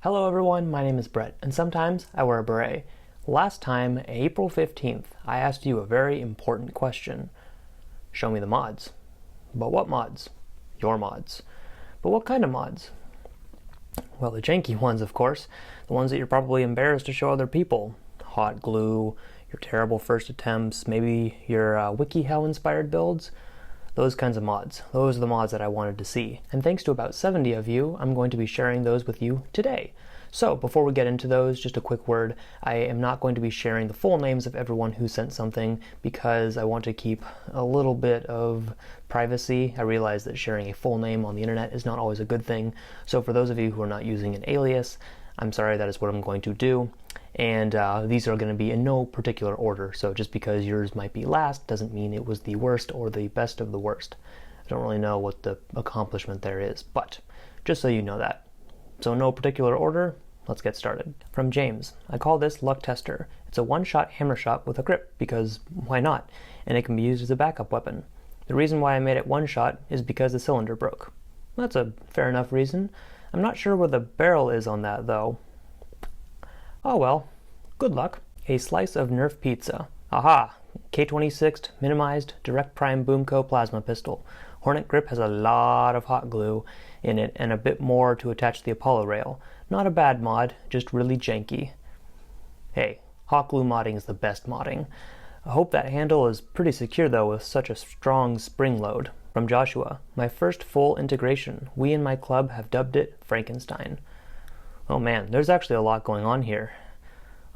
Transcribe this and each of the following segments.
Hello everyone, my name is Brett, and sometimes I wear a beret. Last time, April 15th, I asked you a very important question. Show me the mods. But what mods? Your mods. But what kind of mods? Well, the janky ones, of course. The ones that you're probably embarrassed to show other people. Hot glue, your terrible first attempts, maybe your WikiHow inspired builds. Those kinds of mods. Those are the mods that I wanted to see. And thanks to about 70 of you, I'm going to be sharing those with you today. So before we get into those, just a quick word. I am not going to be sharing the full names of everyone who sent something because I want to keep a little bit of privacy. I realize that sharing a full name on the internet is not always a good thing. So for those of you who are not using an alias, I'm sorry, that is what I'm going to do. And these are going to be in no particular order, so just because yours might be last doesn't mean it was the worst or the best of the worst. I don't really know what the accomplishment there is, but just so you know that. So no particular order, let's get started. From James, I call this Luck Tester. It's a one-shot hammer shot with a grip, because why not? And it can be used as a backup weapon. The reason why I made it one-shot is because the cylinder broke. That's a fair enough reason. I'm not sure where the barrel is on that, though. Oh well, good luck. A slice of Nerf pizza. Aha! K26 minimized direct prime Boomco plasma pistol. Hornet grip has a lot of hot glue in it and a bit more to attach the Apollo rail. Not a bad mod, just really janky. Hey, hot glue modding is the best modding. I hope that handle is pretty secure though with such a strong spring load. From Joshua, my first full integration. We in my club have dubbed it Frankenstein. Oh man, there's actually a lot going on here.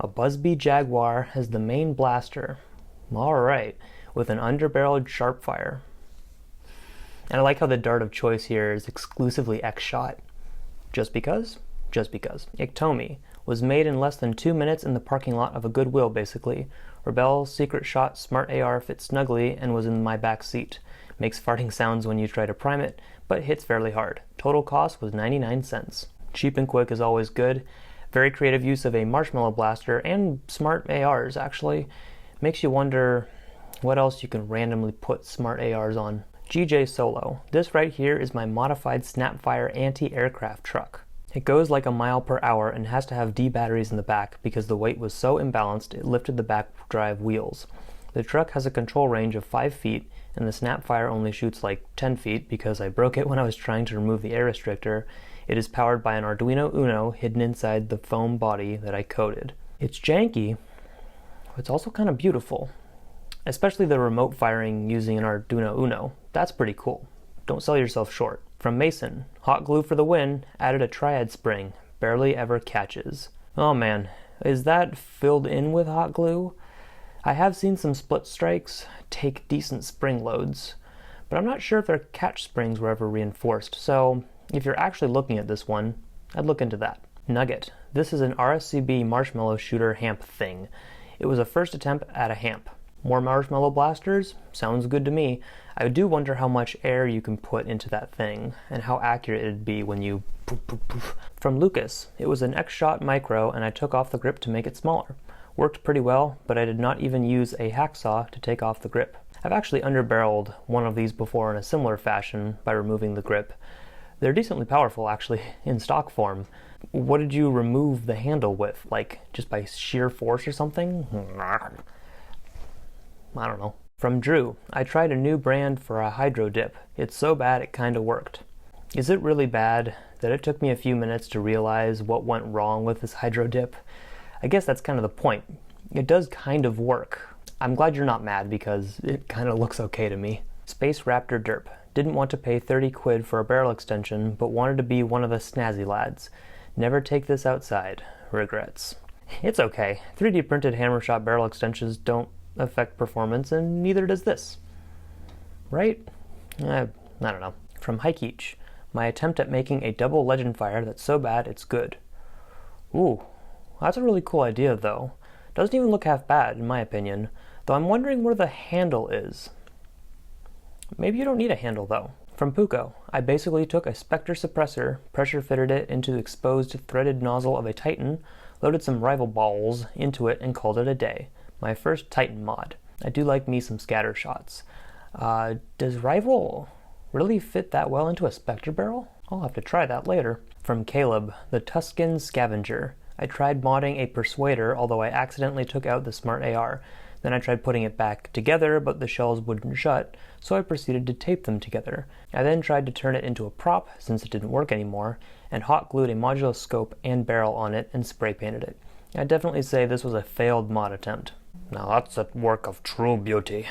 A Busby Jaguar as the main blaster. Alright, with an underbarreled sharpfire. And I like how the dart of choice here is exclusively X-Shot. Just because? Just because. Iktomi was made in less than 2 minutes in the parking lot of a Goodwill, basically. Rebel's secret shot Smart AR fits snugly and was in my back seat. Makes farting sounds when you try to prime it, but hits fairly hard. Total cost was 99 cents. Cheap and quick is always good. Very creative use of a marshmallow blaster and smart ARs, actually. Makes you wonder what else you can randomly put smart ARs on. GJ Solo. This right here is my modified Snapfire anti-aircraft truck. It goes like a mile per hour and has to have D batteries in the back because the weight was so imbalanced it lifted the back drive wheels. The truck has a control range of 5 feet and the Snapfire only shoots like 10 feet because I broke it when I was trying to remove the air restrictor. It is powered by an Arduino Uno hidden inside the foam body that I coated. It's janky, but it's also kind of beautiful. Especially the remote firing using an Arduino Uno. That's pretty cool. Don't sell yourself short. From Mason, hot glue for the win, added a triad spring. Barely ever catches. Oh man, is that filled in with hot glue? I have seen some split strikes take decent spring loads, but I'm not sure if their catch springs were ever reinforced, so if you're actually looking at this one, I'd look into that. Nugget. This is an RSCB marshmallow shooter hamp thing. It was a first attempt at a hamp. More marshmallow blasters? Sounds good to me. I do wonder how much air you can put into that thing, and how accurate it'd be when you poof, poof, poof. From Lucas. It was an X-Shot micro, and I took off the grip to make it smaller. Worked pretty well, but I did not even use a hacksaw to take off the grip. I've actually underbarreled one of these before in a similar fashion by removing the grip. They're decently powerful, actually, in stock form. What did you remove the handle with? Like, just by sheer force or something? I don't know. From Drew, I tried a new brand for a hydro dip. It's so bad it kinda worked. Is it really bad that it took me a few minutes to realize what went wrong with this hydro dip? I guess that's kind of the point. It does kind of work. I'm glad you're not mad because it kind of looks okay to me. Space Raptor Derp. Didn't want to pay 30 quid for a barrel extension, but wanted to be one of the snazzy lads. Never take this outside. Regrets. It's okay. 3D printed hammer shot barrel extensions don't affect performance, and neither does this. Right? I don't know. From Hikeach. My attempt at making a double legend fire that's so bad it's good. Ooh, that's a really cool idea though. Doesn't even look half bad in my opinion, though I'm wondering where the handle is. Maybe you don't need a handle though. From Puko, I basically took a Spectre suppressor, pressure fitted it into the exposed threaded nozzle of a Titan, loaded some rival balls into it and called it a day. My first Titan mod. I do like me some scatter shots. Does rival really fit that well into a Spectre barrel? I'll have to try that later. From Caleb, the Tuscan Scavenger. I tried modding a Persuader, although I accidentally took out the Smart AR. Then I tried putting it back together, but the shells wouldn't shut, so I proceeded to tape them together. I then tried to turn it into a prop, since it didn't work anymore, and hot glued a modular scope and barrel on it and spray painted it. I'd definitely say this was a failed mod attempt. Now that's a work of true beauty.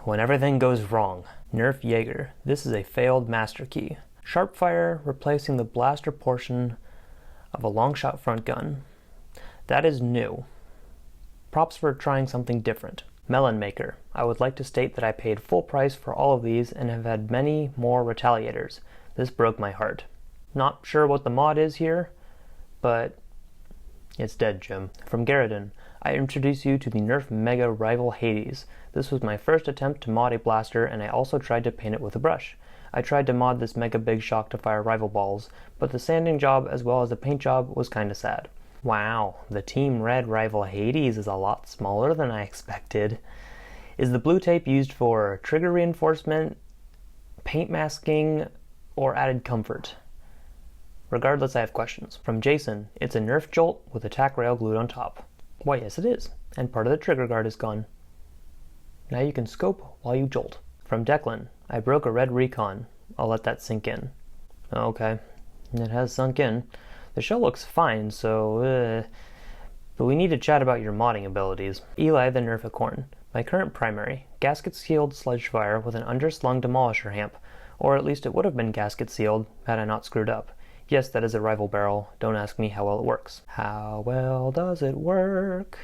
When everything goes wrong. Nerf Jaeger. This is a failed master key. Sharpfire replacing the blaster portion of a long-shot front gun. That is new. Props for trying something different. Melon Maker. I would like to state that I paid full price for all of these and have had many more retaliators. This broke my heart. Not sure what the mod is here, but it's dead, Jim. From Garrison. I introduce you to the Nerf Mega Rifle Hades. This was my first attempt to mod a blaster, and I also tried to paint it with a brush. I tried to mod this Mega Big Shock to fire rifle balls, but the sanding job as well as the paint job was kinda sad. Wow, the Team Red Rifle Hades is a lot smaller than I expected. Is the blue tape used for trigger reinforcement, paint masking, or added comfort? Regardless, I have questions. From Jason, it's a Nerf Jolt with a tack rail glued on top. Why, yes it is, and part of the trigger guard is gone. Now you can scope while you jolt. From Declan, I broke a red Recon. I'll let that sink in. Okay, it has sunk in. The shell looks fine, but we need to chat about your modding abilities. Eli the Nerficorn. My current primary, gasket sealed sledge fire with an underslung Demolishor hamp, or at least it would have been gasket sealed had I not screwed up. Yes, that is a rifle barrel. Don't ask me how well it works. How well does it work?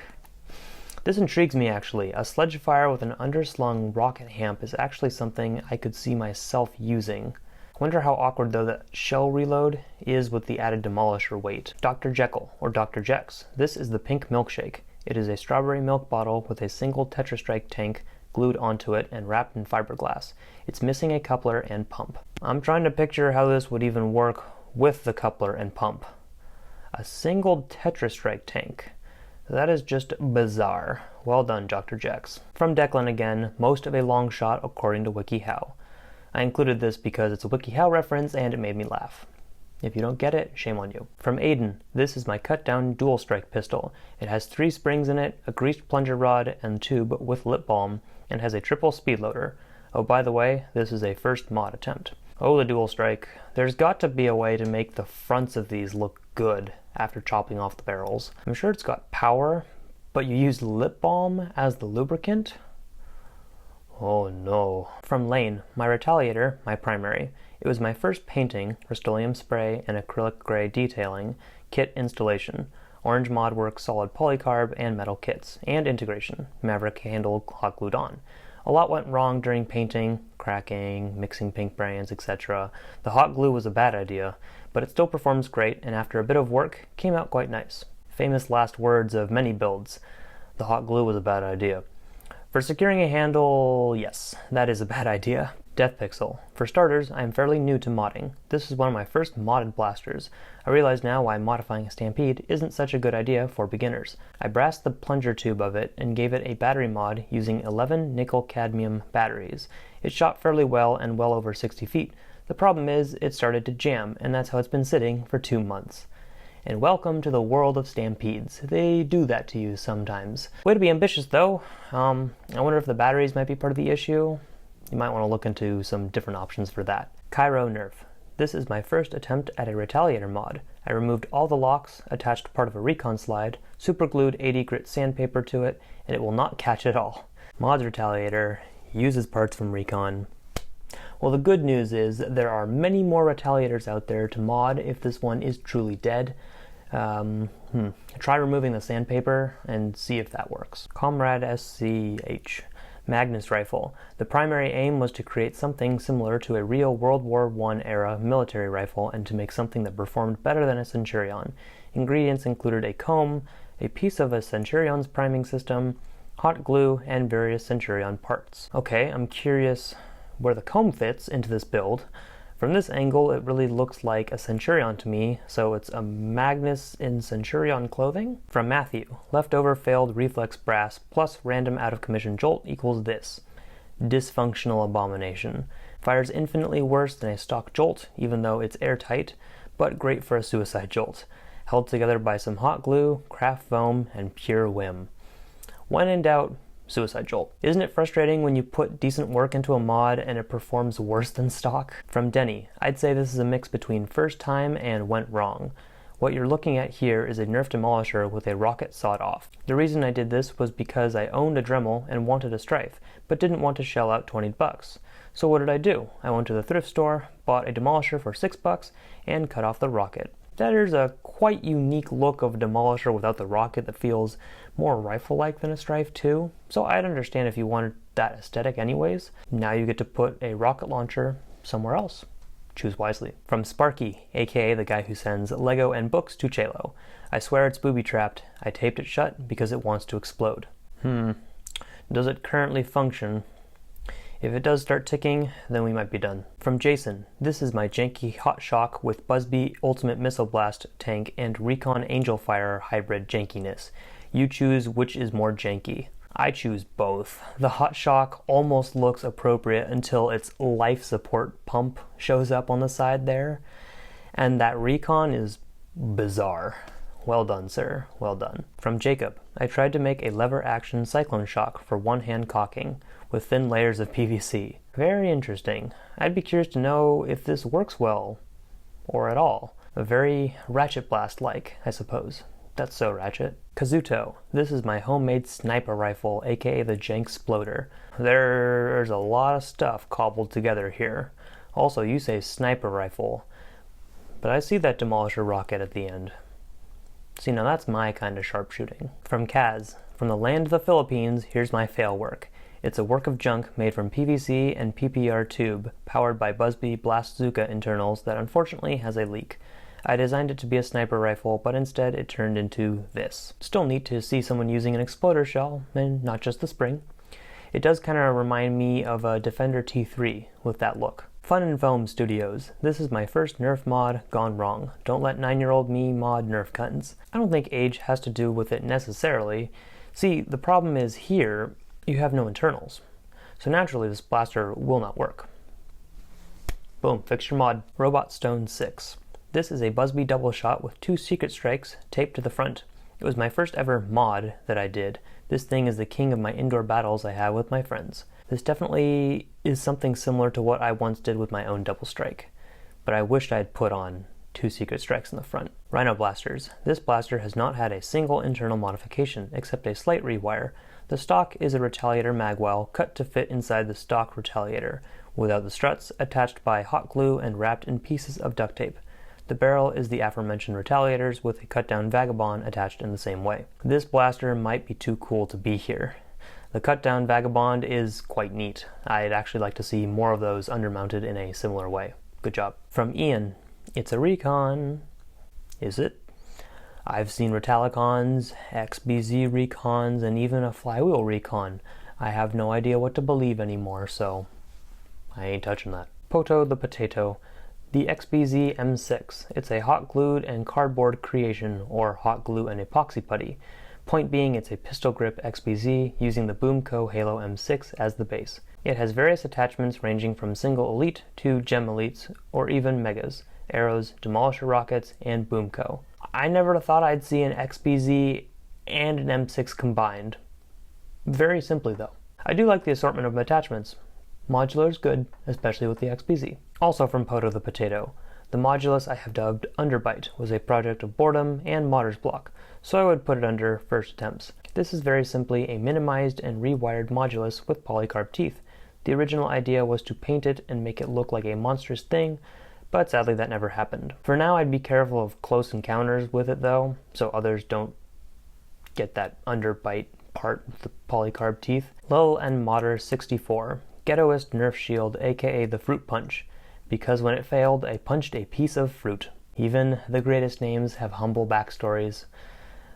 This intrigues me actually. A sledge fire with an underslung rocket hamp is actually something I could see myself using. Wonder how awkward though that shell reload is with the added Demolishor weight. Dr. Jekyll, or Dr. Jex. This is the pink milkshake. It is a strawberry milk bottle with a single Tetra Strike tank glued onto it and wrapped in fiberglass. It's missing a coupler and pump. I'm trying to picture how this would even work with the coupler and pump. A single Tetra Strike tank. That is just bizarre. Well done, Dr. Jex. From Declan again, most of a long shot according to WikiHow. I included this because it's a WikiHow reference and it made me laugh. If you don't get it, shame on you. From Aiden, this is my cut-down dual strike pistol. It has 3 springs in it, a greased plunger rod and tube with lip balm, and has a triple speed loader. Oh, by the way, this is a first mod attempt. Oh, the dual strike. There's got to be a way to make the fronts of these look good after chopping off the barrels. I'm sure it's got power, but you used lip balm as the lubricant? Oh no. From Lane, my Retaliator, my primary. It was my first painting, Rust-Oleum spray and acrylic gray detailing, kit installation, orange modwork, solid polycarb, and metal kits, and integration, Maverick handle hot glued on. A lot went wrong during painting, cracking, mixing pink brands, etc. The hot glue was a bad idea, but it still performs great, and after a bit of work, came out quite nice. Famous last words of many builds. The hot glue was a bad idea. For securing a handle, yes, that is a bad idea. Death Pixel. For starters, I am fairly new to modding. This is one of my first modded blasters. I realize now why modifying a Stampede isn't such a good idea for beginners. I brassed the plunger tube of it and gave it a battery mod using 11 nickel-cadmium batteries. It shot fairly well and well over 60 feet. The problem is, it started to jam, and that's how it's been sitting for 2 months. And welcome to the world of Stampedes. They do that to you sometimes. Way to be ambitious though. I wonder if the batteries might be part of the issue. You might want to look into some different options for that. Cairo Nerf. This is my first attempt at a Retaliator mod. I removed all the locks, attached part of a recon slide, superglued 80 grit sandpaper to it, and it will not catch at all. Mods Retaliator uses parts from recon. Well, the good news is there are many more Retaliators out there to mod if this one is truly dead. Try removing the sandpaper and see if that works. Comrade SCH. Magnus Rifle. The primary aim was to create something similar to a real World War I era military rifle and to make something that performed better than a Centurion. Ingredients included a comb, a piece of a Centurion's priming system, hot glue, and various Centurion parts. Okay, I'm curious where the comb fits into this build. From this angle, it really looks like a Centurion to me, so it's a Magnus in Centurion clothing? From Matthew, leftover failed reflex brass plus random out-of-commission jolt equals this. Dysfunctional abomination. Fires infinitely worse than a stock jolt, even though it's airtight, but great for a suicide jolt, held together by some hot glue, craft foam, and pure whim. When in doubt, suicide jolt. Isn't it frustrating when you put decent work into a mod and it performs worse than stock? From Denny, I'd say this is a mix between first time and went wrong. What you're looking at here is a Nerf Demolisher with a rocket sawed off. The reason I did this was because I owned a Dremel and wanted a Strife, but didn't want to shell out 20 bucks. So what did I do? I went to the thrift store, bought a Demolisher for 6 bucks, and cut off the rocket. That is a quite unique look of a Demolisher without the rocket that feels more rifle-like than a Strife too. So I'd understand if you wanted that aesthetic anyways. Now you get to put a rocket launcher somewhere else. Choose wisely. From Sparky, aka the guy who sends Lego and books to Chelo. I swear it's booby-trapped. I taped it shut because it wants to explode. Does it currently function? If it does start ticking, then we might be done. From Jason, this is my janky Hot Shock with Busby Ultimate Missile Blast tank and Recon Angel Fire hybrid jankiness. You choose which is more janky. I choose both. The Hot Shock almost looks appropriate until its life support pump shows up on the side there. And that Recon is bizarre. Well done, sir. Well done. From Jacob, I tried to make a lever action Cyclone Shock for one-hand cocking with thin layers of PVC. Very interesting. I'd be curious to know if this works well, or at all. A very Ratchet Blast-like, I suppose. That's so Ratchet. Kazuto, this is my homemade sniper rifle, aka the Janksploder. There's a lot of stuff cobbled together here. Also, you say sniper rifle, but I see that Demolisher rocket at the end. See, now that's my kind of sharpshooting. From Kaz, from the land of the Philippines, here's my fail work. It's a work of junk made from PVC and PPR tube, powered by Busby Blastzuka internals that unfortunately has a leak. I designed it to be a sniper rifle, but instead it turned into this. Still neat to see someone using an exploder shell, and not just the spring. It does kind of remind me of a Defender T3 with that look. Fun and Foam Studios. This is my first Nerf mod gone wrong. Don't let 9-year-old me mod Nerf guns. I don't think age has to do with it necessarily. See, the problem is here, you have no internals. So naturally this blaster will not work. Boom, fix your mod. Robot Stone 6. This is a Busby double shot with 2 secret strikes taped to the front. It was my first ever mod that I did. This thing is the king of my indoor battles I have with my friends. This definitely is something similar to what I once did with my own double strike, but I wished I had put on 2 secret strikes in the front. Rhyno Blasters. This blaster has not had a single internal modification except a slight rewire. The stock is a Retaliator magwell cut to fit inside the stock Retaliator, without the struts, attached by hot glue and wrapped in pieces of duct tape. The barrel is the aforementioned Retaliators with a cut-down Vagabond attached in the same way. This blaster might be too cool to be here. The cut-down Vagabond is quite neat. I'd actually like to see more of those undermounted in a similar way. Good job. From Ian, it's a Recon. Is it? I've seen Retalicons, XBZ Recons, and even a Flywheel Recon. I have no idea what to believe anymore, so I ain't touching that. Poto the Potato. The XBZ M6. It's a hot glued and cardboard creation, or hot glue and epoxy putty. Point being, it's a pistol grip XBZ using the Boomco Halo M6 as the base. It has various attachments ranging from single elite to gem elites, or even megas, arrows, demolisher rockets, and Boomco. I never thought I'd see an XBZ and an M6 combined. Very simply though. I do like the assortment of attachments. Modular is good, especially with the XBZ. Also from Poto the Potato. The modulus I have dubbed Underbite was a project of boredom and modder's block, so I would put it under first attempts. This is very simply a minimized and rewired modulus with polycarb teeth. The original idea was to paint it and make it look like a monstrous thing, but sadly that never happened. For now I'd be careful of close encounters with it though, so others don't get that underbite part with the polycarb teeth. Lil and Modder 64. Ghettoist Nerf shield, aka the Fruit Punch, because when it failed, I punched a piece of fruit. Even the greatest names have humble backstories.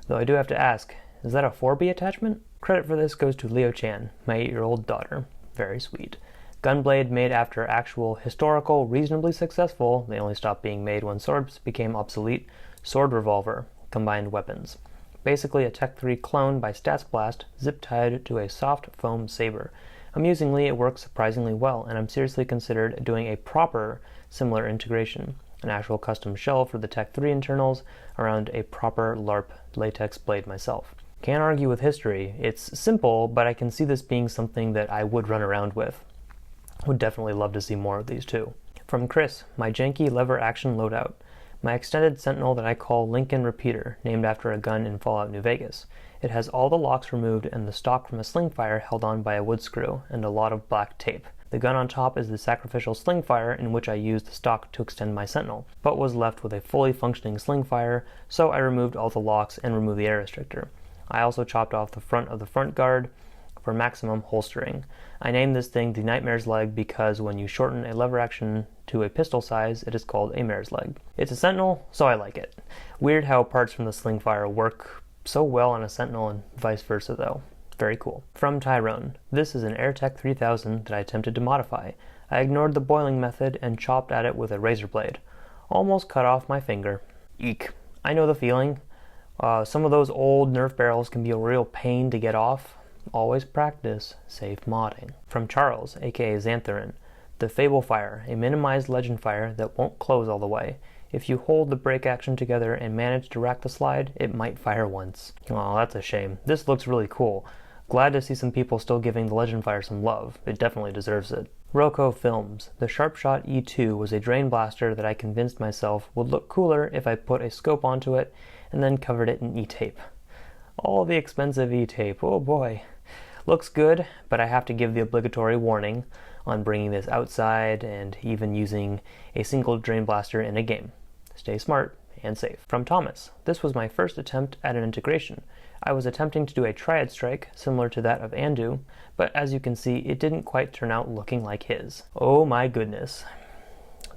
Though I do have to ask, is that a 4B attachment? Credit for this goes to Leo Chan, my 8-year-old daughter. Very sweet. Gunblade made after actual, historical, reasonably successful, they only stopped being made when swords became obsolete, Sword Revolver, combined weapons. Basically a Tech 3 clone by Stats Blast, zip-tied to a soft foam saber. Amusingly, it works surprisingly well, and I'm seriously considered doing a proper similar integration. an actual custom shell for the Tech 3 internals around a proper LARP latex blade myself. Can't argue with history. It's simple, but I can see this being something that I would run around with. Would definitely love to see more of these too. From Chris, my janky lever action loadout. My extended Sentinel that I call Lincoln Repeater, named after a gun in Fallout New Vegas. It has all the locks removed and the stock from a slingfire held on by a wood screw, and a lot of black tape. The gun on top is the sacrificial slingfire in which I used the stock to extend my Sentinel, but was left with a fully functioning slingfire, so I removed all the locks and removed the air restrictor. I also chopped off the front of the front guard for maximum holstering. I named this thing the Nightmare's Leg because when you shorten a lever action to a pistol size, it is called a mare's leg. It's a Sentinel, so I like it. Weird how parts from the slingfire work so well on a Sentinel and vice versa though. Very cool. From Tyrone, this is an AirTech 3000 that I attempted to modify. I ignored the boiling method and chopped at it with a razor blade. Almost cut off my finger. Eek. I know the feeling. Some of those old Nerf barrels can be a real pain to get off. Always practice safe modding. From Charles, aka Xantharin, the Fable Fire, a minimized legend fire that won't close all the way. If you hold the brake action together and manage to rack the slide, it might fire once. Oh, that's a shame. This looks really cool. Glad to see some people still giving the legend fire some love. It definitely deserves it. Roco Films, the Sharpshot E2 was a drain blaster that I convinced myself would look cooler if I put a scope onto it and then covered it in E-tape. All the expensive E-tape, oh boy. Looks good, but I have to give the obligatory warning on bringing this outside and even using a single drain blaster in a game. Stay smart and safe. From Thomas, this was my first attempt at an integration. I was attempting to do a triad strike similar to that of Andu, but as you can see, it didn't quite turn out looking like his. Oh my goodness.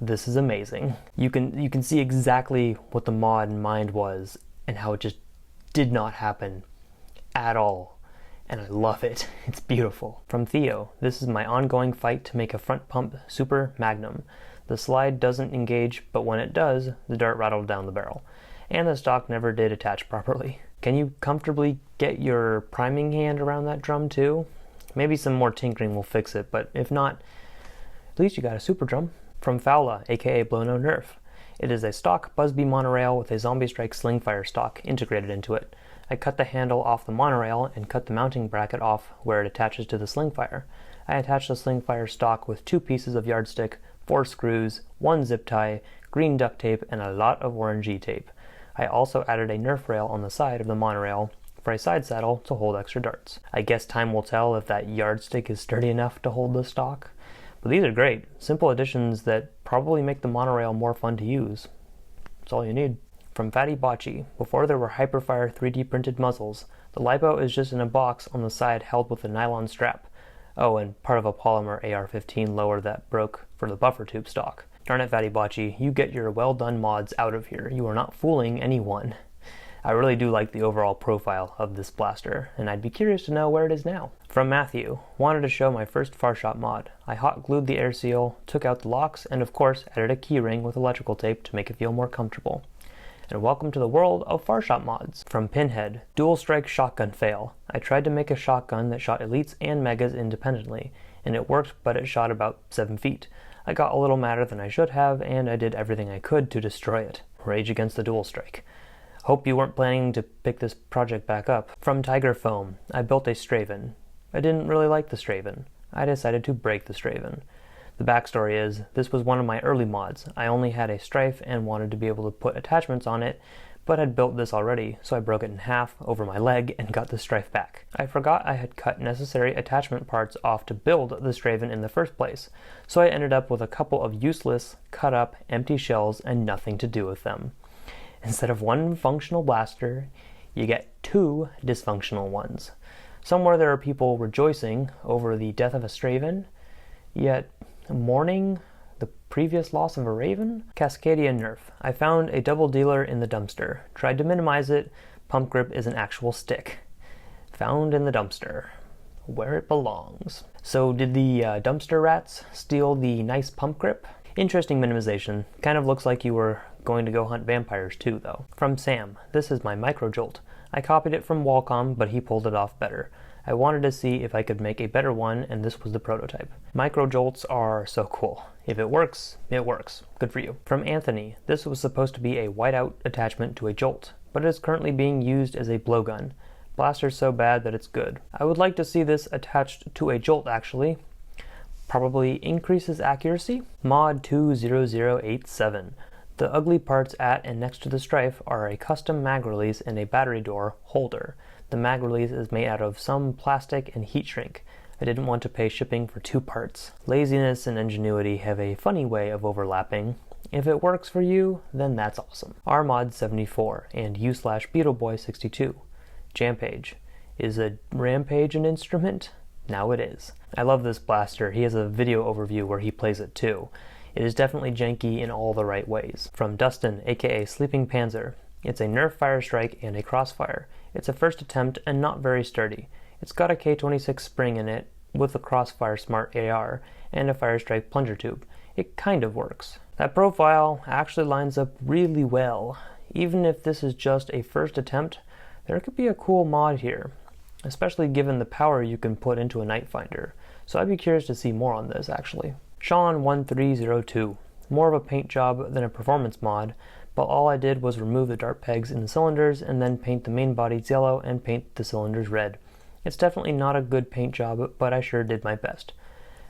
This is amazing. You can see exactly what the mod in mind was and how it just did not happen at all. And I love it. It's beautiful. From Theo, this is my ongoing fight to make a front pump super Magnum. The slide doesn't engage, but when it does, the dart rattled down the barrel. And the stock never did attach properly. Can you comfortably get your priming hand around that drum too? Maybe some more tinkering will fix it, but if not, at least you got a super drum. From Fowla, aka Blow No Nerf. It is a stock Busby monorail with a Zombie Strike slingfire stock integrated into it. I cut the handle off the monorail and cut the mounting bracket off where it attaches to the slingfire. I attached the slingfire stock with 2 pieces of yardstick, 4 screws, 1 zip tie, green duct tape, and a lot of orangey tape. I also added a Nerf rail on the side of the monorail for a side saddle to hold extra darts. I guess time will tell if that yardstick is sturdy enough to hold the stock. But these are great, simple additions that probably make the monorail more fun to use. That's all you need. From Fatty Bocce, before there were Hyperfire 3D printed muzzles, the LiPo is just in a box on the side held with a nylon strap. Oh, and part of a polymer AR-15 lower that broke for the buffer tube stock. Darn it, Fatty Bocce, you get your well-done mods out of here. You are not fooling anyone. I really do like the overall profile of this blaster, and I'd be curious to know where it is now. From Matthew, wanted to show my first Farshot mod. I hot glued the air seal, took out the locks, and of course added a keyring with electrical tape to make it feel more comfortable. And welcome to the world of Farshot mods. From Pinhead, dual strike shotgun fail. I tried to make a shotgun that shot elites and megas independently, and it worked, but it shot about 7 feet. I got a little madder than I should have, and I did everything I could to destroy it. Rage against the dual strike. Hope you weren't planning to pick this project back up. From Tiger Foam, I built a Straven. I didn't really like the Straven. I decided to break the Straven. The backstory is, this was one of my early mods. I only had a Strife and wanted to be able to put attachments on it, but had built this already, so I broke it in half over my leg and got the Strife back. I forgot I had cut necessary attachment parts off to build the Straven in the first place, so I ended up with a couple of useless, cut up, empty shells and nothing to do with them. Instead of 1 functional blaster, you get 2 dysfunctional ones. Somewhere there are people rejoicing over the death of a Straven, yet mourning the previous loss of a Raven? Cascadia Nerf. I found a double dealer in the dumpster. Tried to minimize it. Pump grip is an actual stick. Found in the dumpster. Where it belongs. So did the dumpster rats steal the nice pump grip? Interesting minimization. Kind of looks like you were going to go hunt vampires too, though. From Sam. This is my Micro Jolt. I copied it from Wacom, but he pulled it off better. I wanted to see if I could make a better one, and this was the prototype. Micro jolts are so cool. If it works, it works. Good for you. From Anthony, this was supposed to be a whiteout attachment to a jolt, but it is currently being used as a blowgun. Blaster's so bad that it's good. I would like to see this attached to a jolt actually. Probably increases accuracy. Mod 20087. The ugly parts at and next to the strife are a custom mag release and a battery door holder. The mag release is made out of some plastic and heat shrink. I didn't want to pay shipping for 2 parts. Laziness and ingenuity have a funny way of overlapping. If it works for you, then that's awesome. RMod 74 and U/Beetleboy 62. Jampage. Is a rampage an instrument? Now it is. I love this blaster. He has a video overview where he plays it too. It is definitely janky in all the right ways. From Dustin, aka Sleeping Panzer. It's a Nerf fire strike and a crossfire. It's a first attempt and not very sturdy. It's got a K26 spring in it with a crossfire smart AR and a fire strike plunger tube. It kind of works. That profile actually lines up really well. Even if this is just a first attempt, there could be a cool mod here, especially given the power you can put into a Night Finder. So I'd be curious to see more on this actually. Sean 1302. More of a paint job than a performance mod, but all I did was remove the dart pegs in the cylinders and then paint the main bodies yellow and paint the cylinders red. It's definitely not a good paint job, but I sure did my best.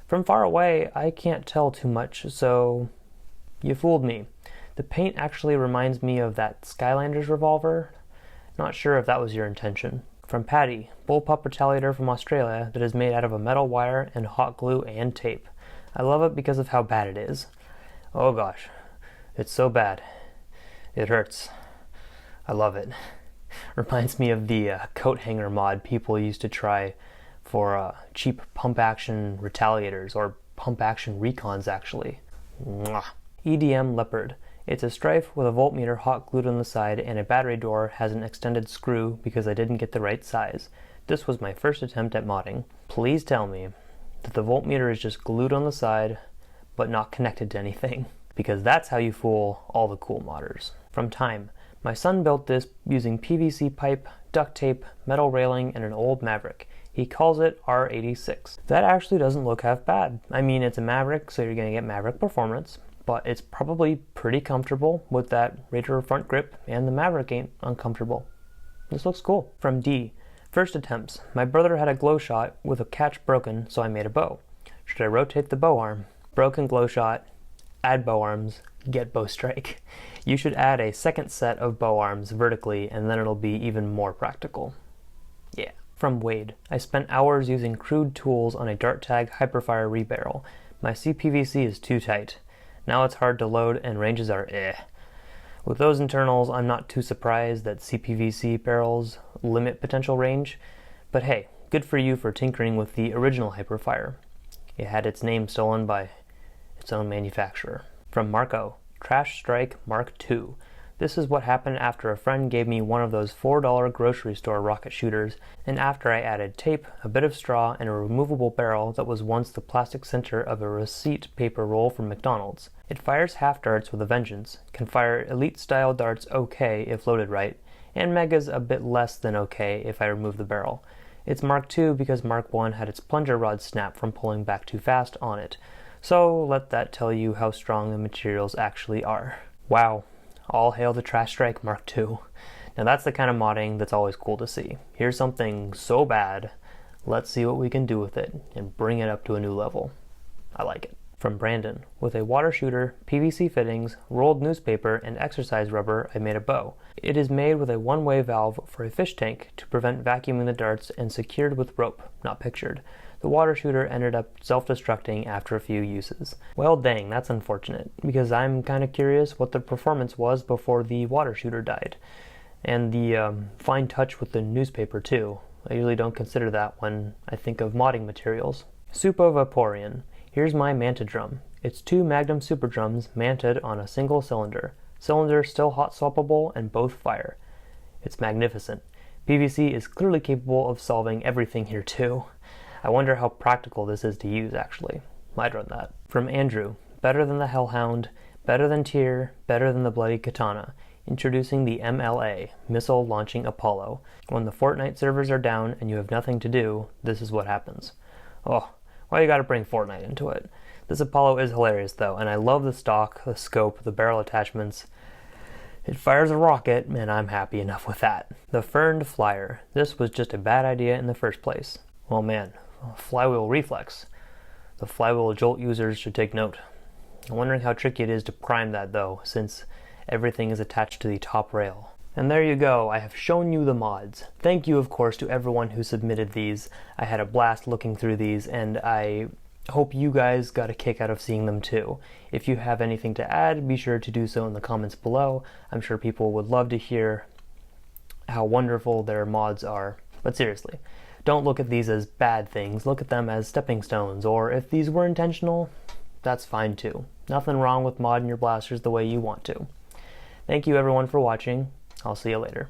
From far away, I can't tell too much, so you fooled me. The paint actually reminds me of that Skylanders Revolver. Not sure if that was your intention. From Patty, bullpup retaliator from Australia that is made out of a metal wire and hot glue and tape. I love it because of how bad it is. Oh gosh, it's so bad. It hurts. I love it. Reminds me of the coat hanger mod people used to try for cheap pump action retaliators, or pump action recons actually. Mwah. EDM Leopard. It's a strife with a voltmeter hot glued on the side, and a battery door has an extended screw because I didn't get the right size. This was my first attempt at modding. Please tell me that the voltmeter is just glued on the side but not connected to anything, because that's how you fool all the cool modders. From Time. My son built this using PVC pipe, duct tape, metal railing, and an old Maverick. He calls it R86. That actually doesn't look half bad. I mean, it's a Maverick, so you're going to get Maverick performance, but it's probably pretty comfortable with that Raider front grip, and the Maverick ain't uncomfortable. This looks cool. From D. First attempts. My brother had a glow shot with a catch broken, so I made a bow. Should I rotate the bow arm? Broken glow shot, add bow arms, get bow strike. You should add a second set of bow arms vertically, and then it'll be even more practical. Yeah. From Wade. I spent hours using crude tools on a dart tag hyperfire rebarrel. My CPVC is too tight. Now it's hard to load and ranges are eh. With those internals, I'm not too surprised that CPVC barrels limit potential range, but hey, good for you for tinkering with the original hyperfire. It had its name stolen by its own manufacturer. From Marco. Trash Strike Mark II. This is what happened after a friend gave me one of those $4 grocery store rocket shooters, and after I added tape, a bit of straw, and a removable barrel that was once the plastic center of a receipt paper roll from McDonald's. It fires half darts with a vengeance, can fire elite-style darts okay if loaded right, and megas a bit less than okay if I remove the barrel. It's Mark II because Mark I had its plunger rod snap from pulling back too fast on it, so let that tell you how strong the materials actually are. Wow. All hail the Trash Strike Mark II. Now that's the kind of modding that's always cool to see. Here's something so bad, let's see what we can do with it and bring it up to a new level. I like it. From Brandon. With a water shooter, PVC fittings, rolled newspaper, and exercise rubber, I made a bow. It is made with a one-way valve for a fish tank to prevent vacuuming the darts and secured with rope, not pictured. The water shooter ended up self-destructing after a few uses. Well dang, that's unfortunate, because I'm kind of curious what the performance was before the water shooter died. And the fine touch with the newspaper too. I usually don't consider that when I think of modding materials. Supo Vaporeon. Here's my Manta drum. It's 2 Magnum super drums manted on a single cylinder. Cylinder still hot swappable and both fire. It's magnificent. PVC is clearly capable of solving everything here too. I wonder how practical this is to use actually. I'd run that. From Andrew. Better than the Hellhound, better than Tyr, better than the Bloody Katana. Introducing the MLA, Missile Launching Apollo. When the Fortnite servers are down and you have nothing to do, this is what happens. Oh, why you gotta bring Fortnite into it? This Apollo is hilarious though, and I love the stock, the scope, the barrel attachments. It fires a rocket, and I'm happy enough with that. The Ferned Flyer. This was just a bad idea in the first place. Well man, flywheel reflex. The flywheel jolt users should take note. I'm wondering how tricky it is to prime that though, since everything is attached to the top rail. And there you go, I have shown you the mods. Thank you of course to everyone who submitted these. I had a blast looking through these, and I hope you guys got a kick out of seeing them too. If you have anything to add, be sure to do so in the comments below. I'm sure people would love to hear how wonderful their mods are. But seriously, don't look at these as bad things, look at them as stepping stones, or if these were intentional, that's fine too. Nothing wrong with modding your blasters the way you want to. Thank you everyone for watching. I'll see you later.